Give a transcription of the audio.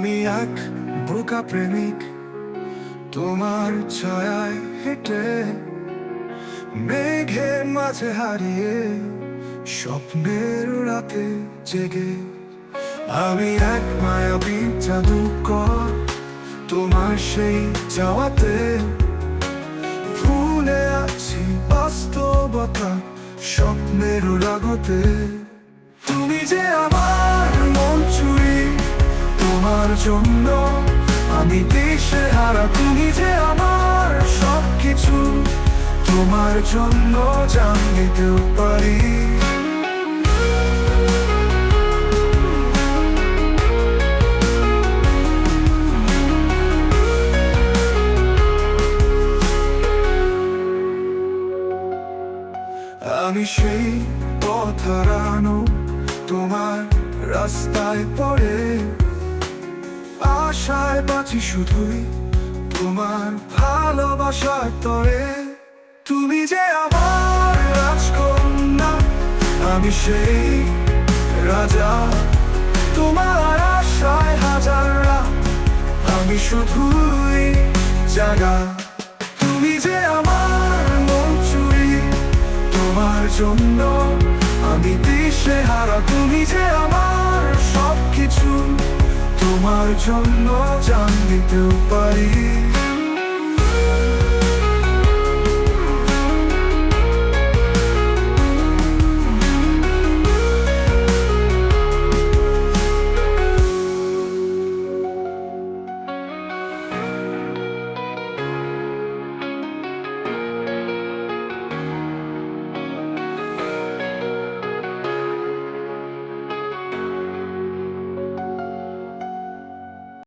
আমি এক বোকা প্রেমিক, তোমার ছায়ায় হেঁটে, মেঘের মাঝে হারিয়ে, স্বপ্নের রাতে জেগে। আমি এক মায়াবী জাদুকর, তোমার সেই যাওয়াতে ভুলে আছি বাস্তবতা স্বপ্নের রাগতে। তুমি যে আমার মন চুরি, তোমার জন্য আমি দিশে হারা। তুমি যে আমার সবকিছু, তোমার জন্য জান দিতেও পারি। আমি সেই পথ হারানো, তোমার রাস্তায় পড়ে, আশায় বাঁচি শুধুই তোমার ভালোবাসার তরে। তুমি যে আমার রাজকন্যা, আমি সেই রাজা, তোমার আশায় হাজার রাত আমি শুধুই জাগা। তুমি যে আমার মন চুরি, তোমার জন্য আমি দিশে হারা। তুমি যে আমার সবকিছু, তোমার জন্য জান দিতেও পারি।